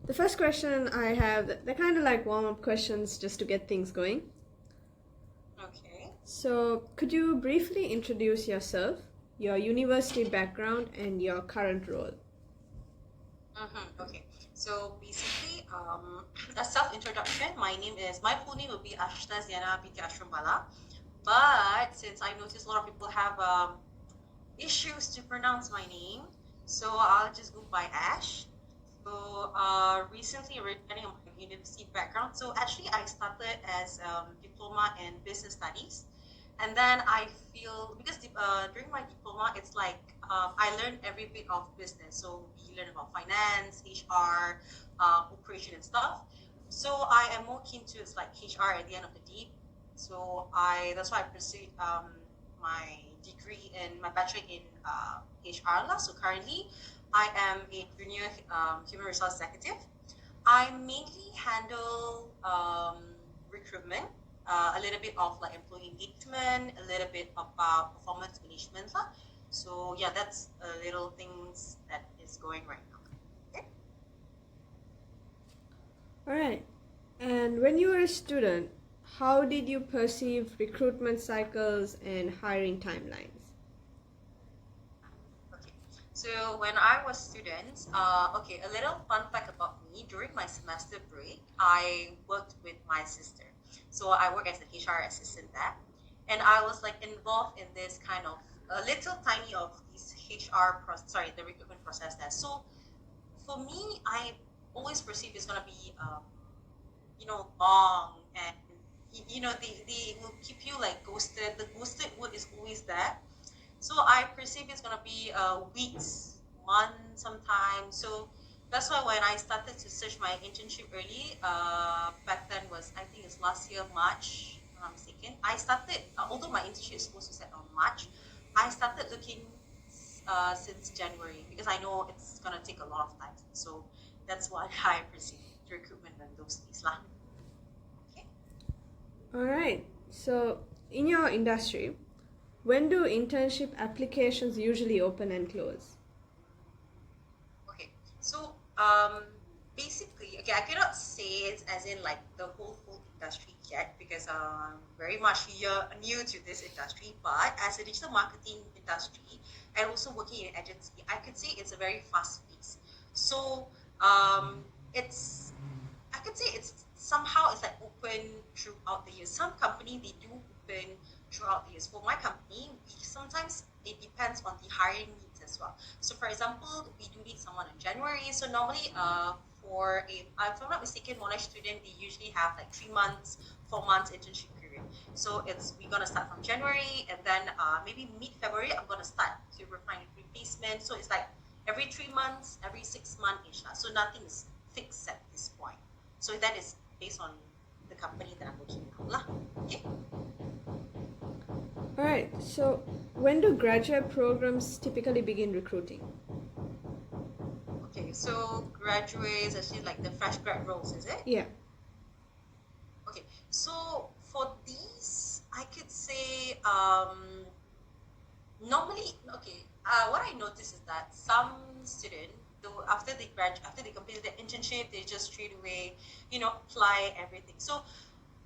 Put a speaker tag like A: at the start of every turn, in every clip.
A: The first question I have, they're kind of like warm-up questions just to get things going.
B: Okay.
A: So, could you briefly introduce yourself, your university background, and your current role?
B: Okay. So basically, a self-introduction. My full name will be Ashta Ziana binti Ashrumbala. But since I noticed a lot of people have issues to pronounce my name, so I'll just go by Ash. So recently, regarding my university background, so actually I started as diploma in business studies, and then I feel because during my diploma, it's like I learned every bit of business. So we learn about finance, HR, operation, and stuff. So I am more keen to it's like HR at the end of the day. So that's why I pursued my degree in my bachelor in HR lah. So currently, I am a junior human resource executive. I mainly handle recruitment, a little bit of like employee engagement, a little bit about performance management lah. So yeah, that's a little things that is going right now. Okay.
A: All right. And when you were a student, how did you perceive recruitment cycles and hiring timelines?
B: Okay. So when I was student, okay, a little fun fact about me, during my semester break, I worked with my sister. So I work as an HR assistant there. And I was like involved in this kind of a little tiny of this the recruitment process there. So for me, I always perceive it's gonna be long, and they will keep you like ghosted. The ghosted word is always there. So I perceive it's gonna be weeks, months, sometimes. So that's why when I started to search my internship early, back then was I think it's last year March, if I'm not mistaken. I started, although my internship is supposed to start on March, I started looking since January because I know it's gonna take a lot of time. So that's why I perceive recruitment in those days lah. Okay.
A: All right. So, in your industry, when do internship applications usually open and close?
B: Okay, so basically, okay, I cannot say it as in like the whole industry yet because very much new to this industry. But as a digital marketing industry and also working in an agency, I could say it's a very fast pace. So it's I could say it's somehow it's like open throughout the year. Some company they do open throughout the years. For my company, sometimes it depends on the hiring needs as well. So for example, we do need someone in January. So normally for a if I'm not mistaken, knowledge student they usually have like 3 months, 4 months internship period. So we're gonna start from January and then maybe mid February I'm gonna start to refine replacement. So it's like every 3 months, every 6 months each. So nothing is fixed at this point. So that is based on the company that I'm working now lah. Okay.
A: All right. So, when do graduate programs typically begin recruiting?
B: Okay. So graduates, actually like the fresh grad roles, is it?
A: Yeah.
B: Okay. So for these, I could say normally okay. What I noticed is that some student, though after they complete their internship, they just straight away, apply everything. So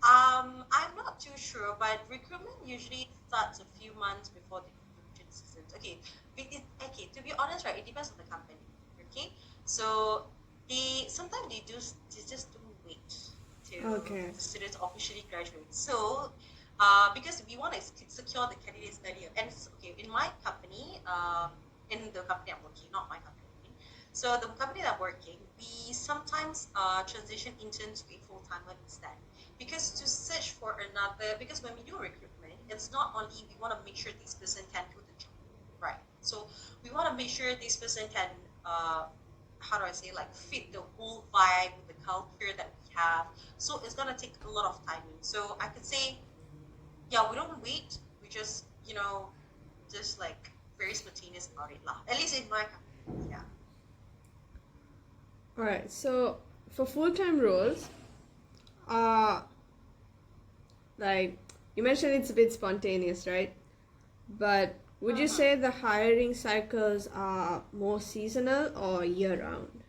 B: I'm not too sure, but recruitment usually starts a few months before the recruitment season. Okay, okay. To be honest, right, it depends on the company. Okay, so sometimes they just don't wait till
A: Okay.
B: the students officially graduate. So, because we want to secure the candidates earlier, and okay, in my company, in the company I'm working, not my company. So the company that I'm working, we sometimes transition interns to a full timer instead because to search for another because when we do recruitment it's not only we want to make sure this person can do the job right, so we want to make sure this person can how do I say like fit the whole vibe the culture that we have, so it's going to take a lot of timing. So I could say yeah, we don't wait, we just like very spontaneous about it lah, at least in my company. Yeah.
A: All right. So, for full-time roles, uh, like you mentioned, it's a bit spontaneous, right? But would you
B: Mhm.
A: say the hiring cycles are more seasonal or year-round?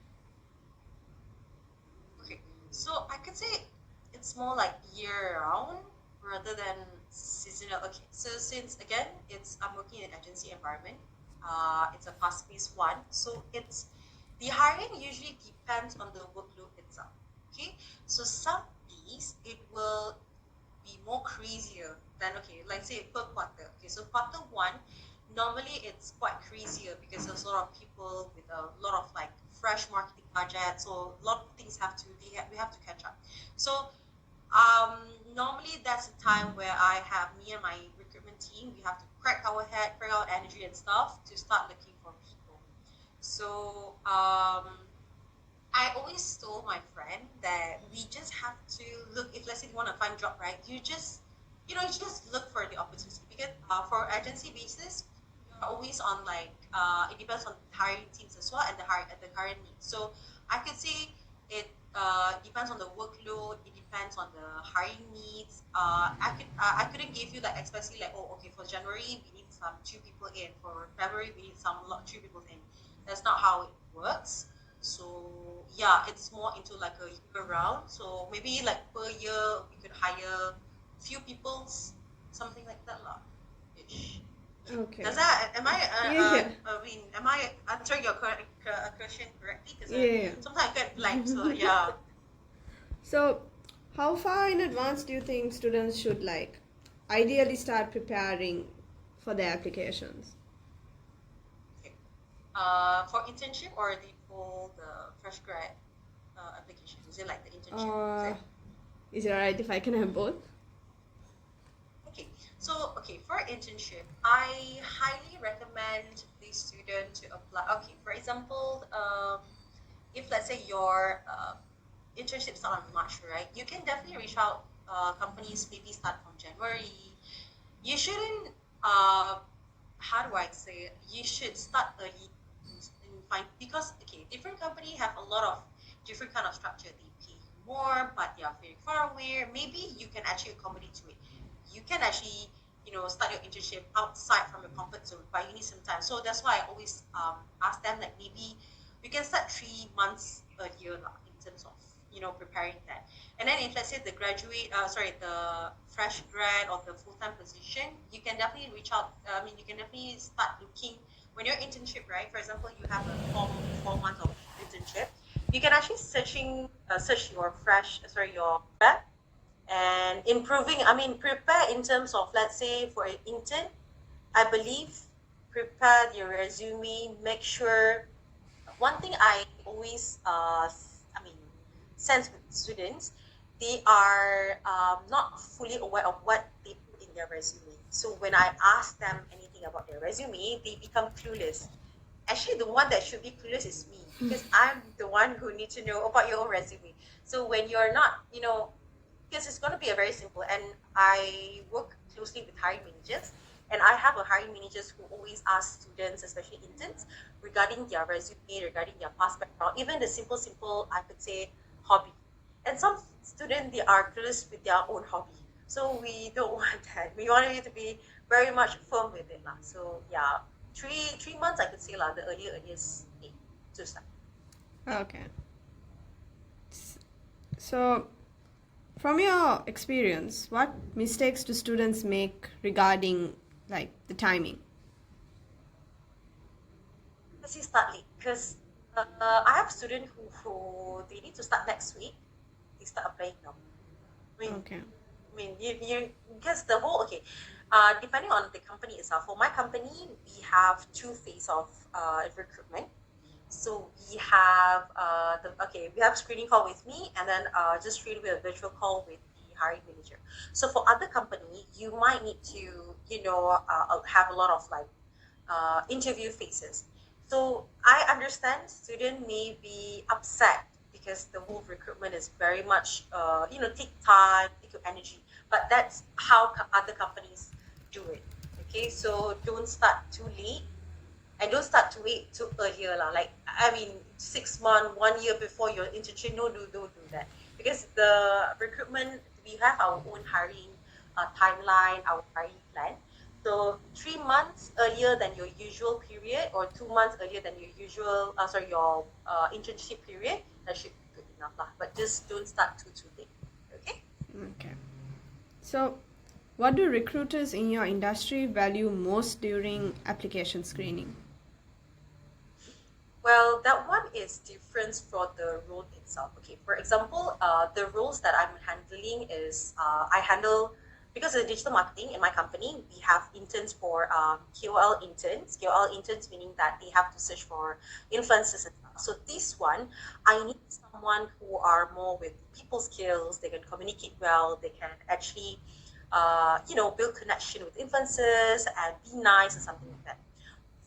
B: So I could say it's more like year round rather than seasonal. Okay, so since again I'm working in an agency environment, it's a fast-paced one, so it's the hiring usually depends on the workload itself. Okay, so some days it will be more crazier than, okay, like say per quarter. Okay, so quarter one, normally it's quite crazier because there's a lot of people with a lot of like fresh marketing budget, so a lot of things we have to catch up. So um, normally that's the time where I have me and my recruitment team, we have to crack our head, crack our energy and stuff to start looking for people. So I always told my friend that we just have to look, if let's say you want to find job, right? You just look for the opportunity because for agency basis, you're always on like, it depends on hiring teams as well and the current needs. So I could say it depends on the workload. It depends on the hiring needs. I couldn't give you like especially like, oh, okay, for January we need some 2 people in. For February we need some 3 people in. That's not how it works. So yeah, it's more into like a year round. So maybe like per year we could hire few people, something like that lah. Ish.
A: Okay.
B: Does that am I
A: Yeah.
B: I mean am I answering your question correctly? Because
A: Yeah.
B: sometimes I get blank. So yeah.
A: So, how far in advance do you think students should like ideally start preparing for their applications?
B: Okay. For internship or the fresh grad application? Is it like the internship? Is
A: Uh,
B: it?
A: is it alright if I can have both?
B: Okay, so okay, for internship, I highly recommend the student to apply. Okay, for example, if let's say your internship start on March, right? You can definitely reach out companies maybe start from January. You shouldn't. How do I say it? You should start early in find because okay, different company have a lot of different kind of structure. They pay you more, but they are very far away. Maybe you can actually accommodate to it. You can actually start your internship outside from your comfort zone, but you need some time. So that's why I always ask them like maybe we can start 3 months earlier lah, in terms of preparing that. And then if let's say the fresh grad or the full time position, you can definitely reach out. I mean, you can definitely start looking when you're internship, right? For example, you have a 4 months of internship. You can actually search your your grad and improving. I mean, prepare in terms of let's say for an intern. I believe prepare your resume. Make sure one thing I always I mean sense with students, they are not fully aware of what they put in their resume. So when I ask them anything about their resume, they become clueless. Actually, the one that should be clueless is me because I'm the one who needs to know about your own resume. So when you're not, because it's going to be a very simple, and I work closely with hiring managers, and I have a hiring managers who always ask students, especially interns, regarding their resume, regarding their past background, even the simple I could say hobby. And some students, they are clueless with their own hobby, so we don't want that. We want you to be very much firm with it lah. So yeah, three months I could say lah, the earliest date to start.
A: Okay. So, from your experience, what mistakes do students make regarding like the timing?
B: Let's see, start late because I have students who they need to start next week. They start applying now. I mean,
A: Okay.
B: you because the whole okay. Depending on the company itself. For my company, we have 2 phases of recruitment. So we have screening call with me, and then just screen with a virtual call with the hiring manager. So for other company, you might need to have a lot of like interview phases. So I understand student may be upset because the whole recruitment is very much take time, take your energy, but that's how other companies do it. Okay, so don't start too late and don't start to wait too earlier lah. Like I mean, 6 months, 1 year before your internship. No, don't do that because the recruitment we have our own hiring timeline, our hiring plan. So 3 months earlier than your usual period, or 2 months earlier than your usual your internship period, that should be good enough lah. But but just don't start too late. Okay.
A: Okay. So, what do recruiters in your industry value most during application screening?
B: Well, that one is different for the role itself. Okay, for example, the roles that I'm handling is I handle, because of digital marketing in my company, we have interns for KOL interns. KOL interns meaning that they have to search for influencers and stuff. So this one, I need someone who are more with people skills. They can communicate well. They can actually, build connection with influencers and be nice and something like that.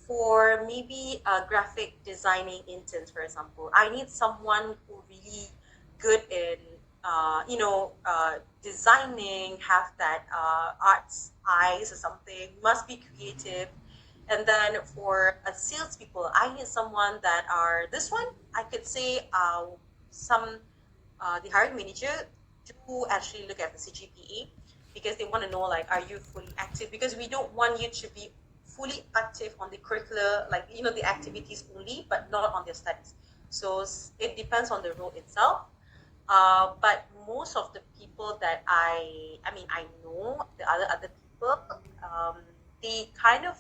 B: For maybe graphic designing interns, for example, I need someone who really good in designing, have that arts eyes or something, must be creative. And then for salespeople, I need someone that are this one. I could say some the hiring manager do actually look at the CGPA because they want to know like, are you fully active? Because we don't want you to be fully active on the curricular, like the activities only, but not on their studies. So it depends on the role itself. But most of the people that I know, the other people, they kind of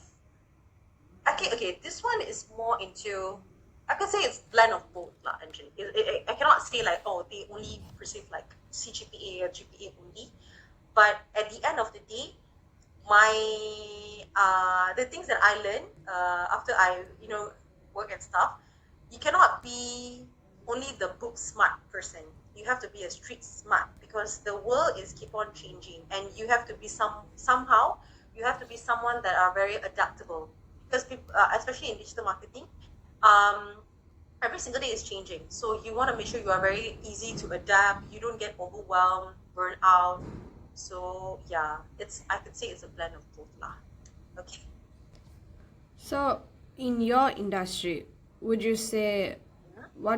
B: okay. This one is more into. I could say it's blend of both, lah. Actually, I cannot say like, oh, they only perceive like CGPA or GPA only. But at the end of the day, my the things that I learned after I work and stuff, you cannot be only the book smart person. You have to be a street smart because the world is keep on changing, and you have to be somehow you have to be someone that are very adaptable because people, especially in digital marketing, um, every single day is changing. So you want to make sure you are very easy to adapt. You don't get overwhelmed, burn out. So yeah, I could say it's a blend of both lah. Okay.
A: So, in your industry, what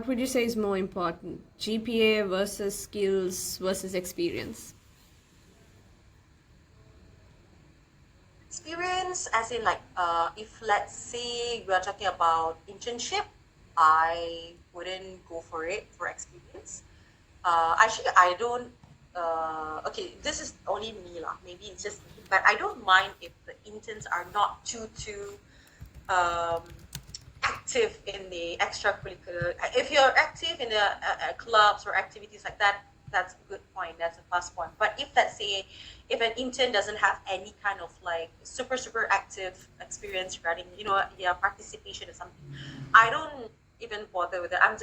A: would you say is more important? GPA versus skills versus experience?
B: Experience as in like if let's say we are talking about internship, I wouldn't go for it for experience. Actually, I don't. Okay, this is only me lah. Maybe it's just me, but I don't mind if the interns are not too um, active in the extracurricular. If you're active in the clubs or activities like that, that's a good point. That's a plus point. But if let's say if an intern doesn't have any kind of like super active experience regarding participation or something, I don't even bother with it. I'm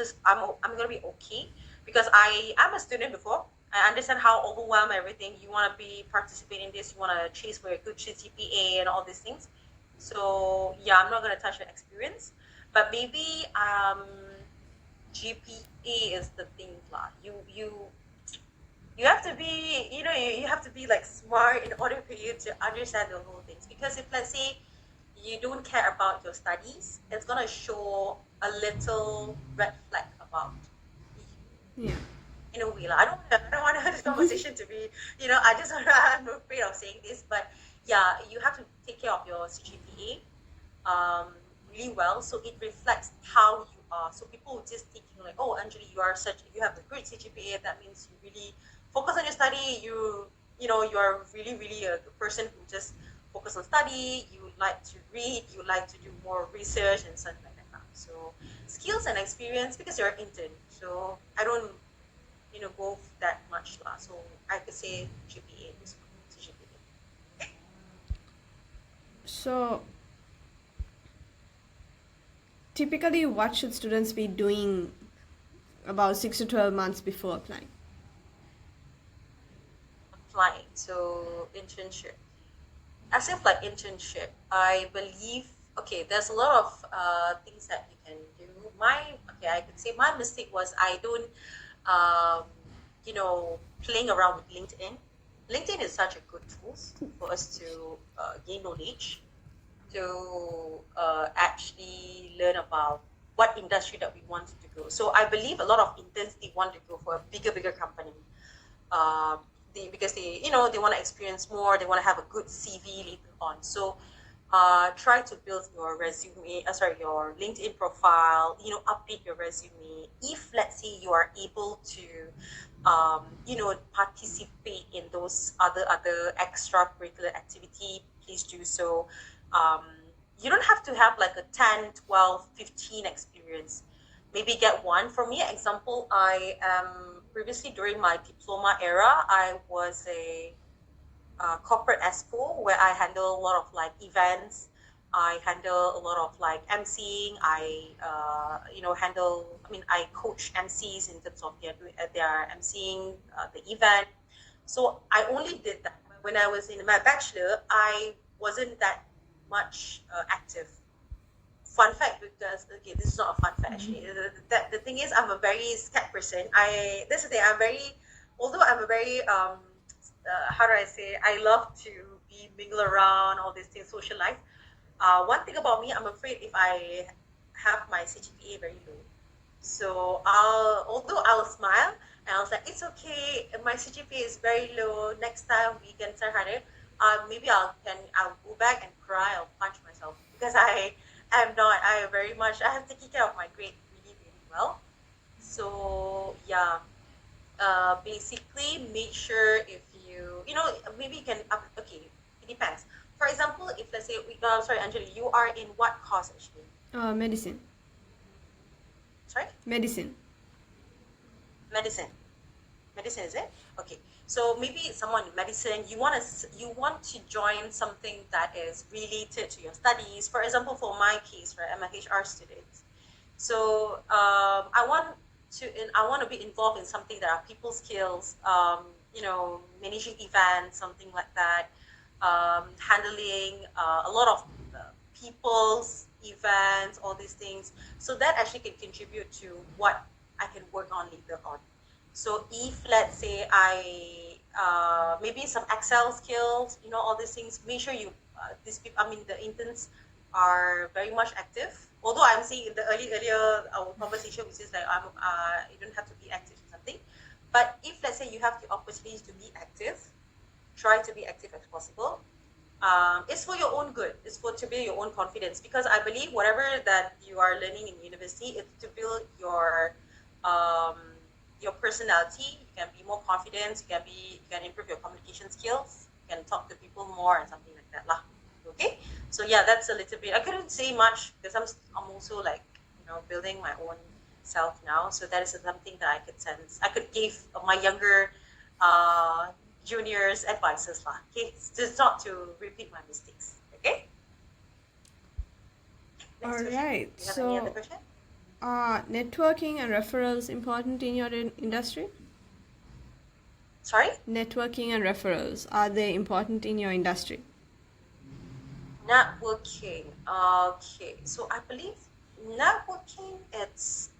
B: gonna be okay because I am a student before. I understand how overwhelmed everything. You want to be participating in this. You want to chase for a good GPA and all these things. So yeah, I'm not gonna touch the experience, but maybe GPA is the thing lah. You have to be you have to be like smart in order for you to understand the whole things. Because if let's say you don't care about your studies, it's gonna show a little red flag about you.
A: Yeah.
B: In a way, like, I don't want this conversation to be, I'm afraid of saying this, but yeah, you have to take care of your CGPA really well, so it reflects how you are. So people will just think, like, oh, Anjali, you have a great CGPA. That means you really focus on your study. You are really a person who just focus on study. You like to read. You like to do more research and something like that. So skills and experience, because you're an intern. So I don't go that much lah. So I could say GPA is GPA.
A: So, typically, what should students be doing about 6 to 12 months before applying?
B: Applying. So internship. As if like internship, I believe there's a lot of things that you can do. I could say my mistake was I don't playing around with LinkedIn. LinkedIn is such a good tool for us to gain knowledge, to actually learn about what industry that we want to go. So I believe a lot of interns, they want to go for a bigger company. Because they want to experience more, they want to have a good CV later on. So try to build your resume, your LinkedIn profile, update your resume. If let's say you are able to, participate in those other extracurricular activity, please do so. Um, you don't have to have like a 10, 12, 15 experience. Maybe get one. For me, example, I previously during my diploma era, I was a corporate expo where I handle a lot of like events. I handle a lot of like emceeing. I coach MCs in terms of their emceeing the event. So I only did that when I was in my bachelor. I wasn't that much active. Fun fact, because okay, this is not a fun fact actually. The thing is, I'm a very scared person. This is the thing. Although I'm a very how do I say? I love to be mingle around all these things, social life. One thing about me, I'm afraid if I have my CGPA very low. So although I'll smile and I was like, it's okay. My CGPA is very low. Next time we can try harder. Maybe I'll go back and cry or punch myself because I am not. I very much. I have taken care of my grade really really well. So yeah, basically make sure if maybe you can okay, it depends. For example, if let's say sorry Anjali, you are in what course actually?
A: Medicine.
B: Sorry,
A: Medicine.
B: medicine. Medicine, is it? Okay. So maybe someone in medicine, you want to join something that is related to your studies. For example, for my case, right, I'm a HR student. So I want to be involved in something that are people skills, managing events, something like that, handling a lot of people's events, all these things. So that actually can contribute to what I can work on later on. So if let's say I maybe some Excel skills, all these things, make sure these people, I mean the interns are very much active. Although I'm saying in the earlier our conversation, which is like you don't have to be active in something, but if let's say you have the opportunity to be active, try to be active as possible. It's for your own good. It's for to build your own confidence because I believe whatever that you are learning in university is to build um, your personality. You can be more confident. You can improve your communication skills. You can talk to people more and something like that lah. Okay, so yeah, that's a little bit. I couldn't say much because I'm also like building my own self now. So that is something that I could sense. I could give my younger uh, juniors advices lah. Okay, just not to repeat my mistakes. Okay.
A: All
B: Next question.
A: right.
B: Do you have any other
A: So,
B: question?
A: are networking and referrals important in your industry?
B: Sorry.
A: Networking and referrals, are they important in your industry?
B: Networking. Okay, so I believe networking it's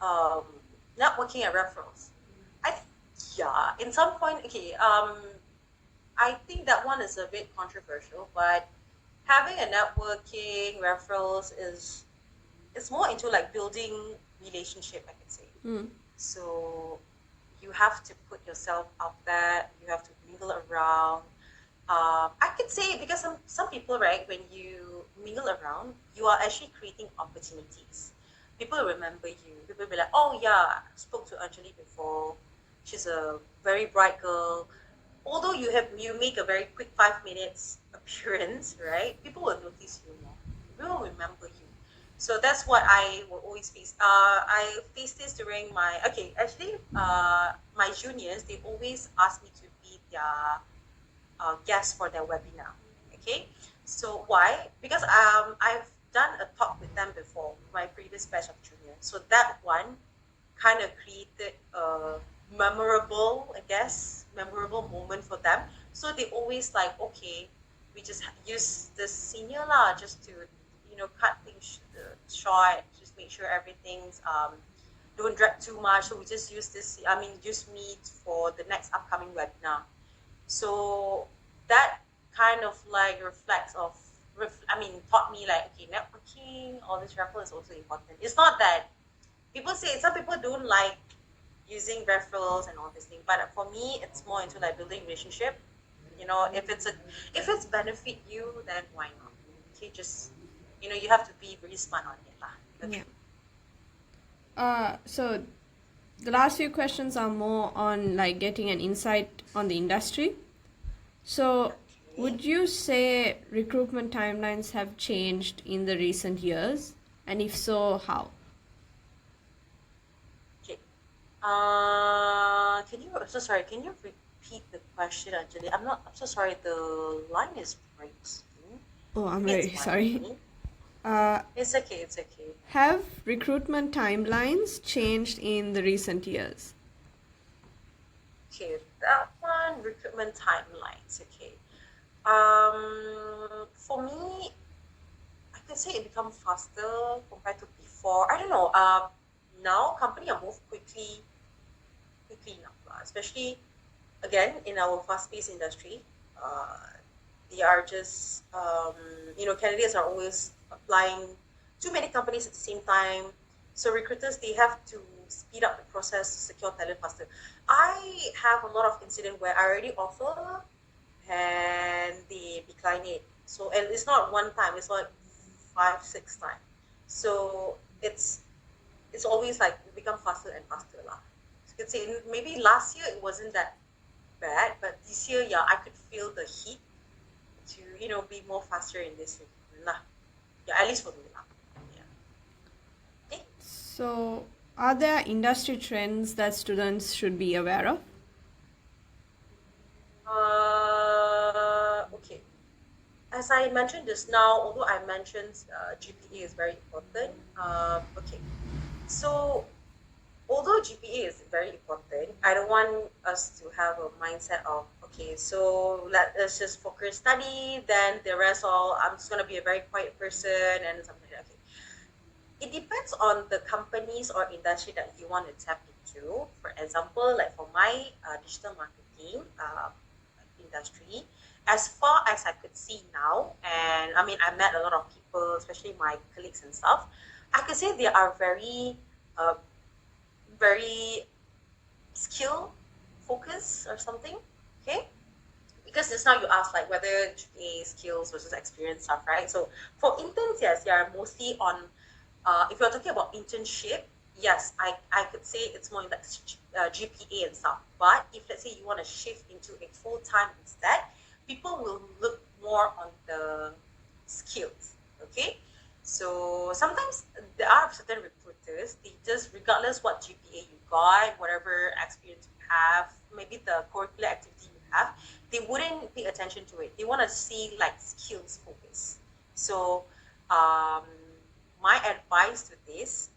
B: networking and referrals. I think yeah, in some point, okay. I think that one is a bit controversial, but having a networking referrals is it's more into like building relationship, I could say.
A: Mm.
B: So you have to put yourself out there. You have to mingle around. I could say because some people, right, when you mingle around, you are actually creating opportunities. People remember you. People be like, oh yeah, I spoke to Anjali before. She's a very bright girl. Although you make a very quick 5 minutes appearance, right? People will notice you more. People will remember you. So that's what I will always face. I faced this during my juniors. They always ask me to be their guest for their webinar. Okay, so why? Because I've done a talk with them before, my previous batch of juniors. So that one kind of created a memorable moment for them. So they always like, okay, we just use the senior lah, just to cut things short, just make sure everything's don't drag too much. So we just use this. I mean, just meet for the next upcoming webinar. So that kind of like taught me like, okay, networking, all this referral is also important. It's not that people say some people don't like using referrals and all this thing, but for me, it's more into like building relationship. If it's benefit you, then why not? okay, just you have to be really smart on it lah.
A: Yeah. So the last few questions are more on like getting an insight on the industry. So
B: Okay.
A: would you say recruitment timelines have changed in the recent years? And if so, how?
B: Okay. Can you? I'm so sorry. Can you repeat the question, Anjali? I'm so sorry. The line is breaking.
A: Oh, I'm
B: Maybe it's
A: very
B: my
A: sorry.
B: end.
A: Uh,
B: It's okay. It's okay.
A: have recruitment timelines changed in the recent years?
B: Okay, that one, recruitment timelines. Okay. For me, I could say it become faster compared to before. I don't know. Now company are move quickly enough, especially again in our fast-paced industry. Uh, they are just candidates are always applying too many companies at the same time, so recruiters they have to speed up the process to secure talent faster. I have a lot of incident where I already offer and they decline it, so and it's not one time, it's like 5 6 times. So it's always like it become faster and faster lah. You could say maybe last year it wasn't that bad, but this year, yeah, I could feel the heat to be more faster in this recruitment lah. Yeah, at least for me lah. Yeah. Okay.
A: So, are there industry trends that students should be aware of?
B: Okay. As I mentioned just now, although I mentioned GPA is very important. Okay. So although GPA is very important, I don't want us to have a mindset of okay, so let's just focus study, then the rest all I'm just gonna be a very quiet person and something like that. Okay. It depends on the companies or industry that you want to tap into. For example, like for my digital marketing industry, as far as I could see now, and I mean I met a lot of people, especially my colleagues and stuff. I could say they are uh, very skill focus or something. Okay, because just now you asked like whether GPA skills versus experience stuff, right? So for interns, yes, they are mostly on. If you're talking about internship, yes, I could say it's more in like GPA and stuff. But if let's say you want to shift into a full time instead, people will look more on the skills. Okay, so sometimes there are certain recruiters, they just regardless what GPA you got, whatever experience you have, maybe the curricular activity you have, they wouldn't pay attention to it. They want to see like skills focus. So um, my advice to this,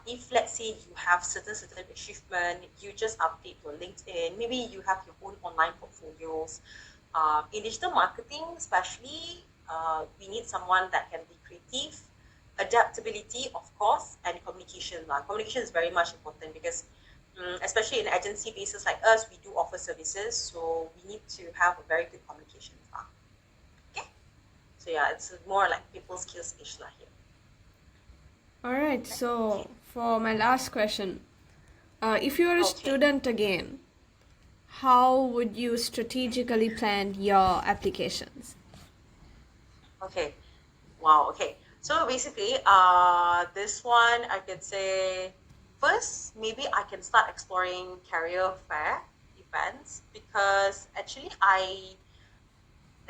B: if let's say you have certain achievement, you just update your LinkedIn. Maybe you have your own online portfolios. In digital marketing, especially, we need someone that can be creative, adaptability, of course, and communication. Communication is very much important because, especially in agency basis like us, we do offer services, so we need to have a very good communication. Okay, so yeah, it's more like people skills ish here.
A: All right,
B: Okay.
A: so for my last question, if you were a
B: Okay.
A: student again, how would you strategically plan your applications?
B: Okay. Wow. Okay. So basically, this one I could say first maybe I can start exploring career fair events because actually my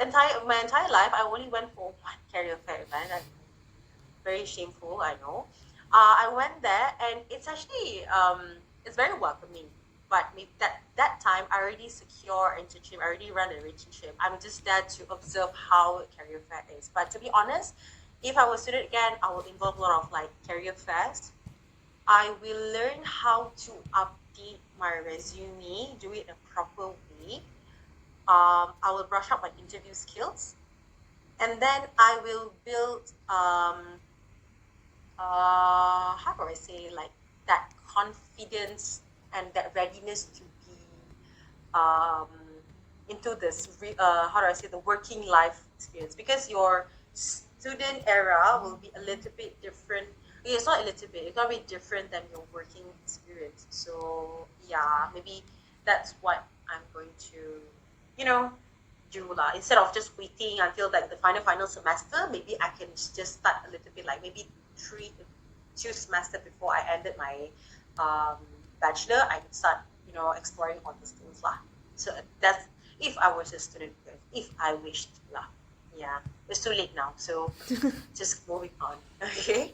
B: entire life I only went for one career fair event. Very shameful, I know. I went there and it's actually it's very welcoming. But maybe that time I already secure internship, I already run a internship. I'm just there to observe how a career fair is. But to be honest, if I was a student again, I will involve a lot of like career fairs. I will learn how to update my resume, do it a proper way. I will brush up my interview skills, and then I will build how do I say, like that confidence and that readiness to be um, into this how do I say, the working life experience, because your student era will be a little bit different. Okay, it's not a little bit, it's gonna be different than your working experience. So yeah, maybe that's what I'm going to you know do lah. Instead of just waiting until like the final semester, maybe I can just start a little bit, like maybe 2 semester before I ended my bachelor, I can start, exploring all these things lah. So that's if I was a student, if I wished lah. Yeah, it's too late now, so just moving on. Okay.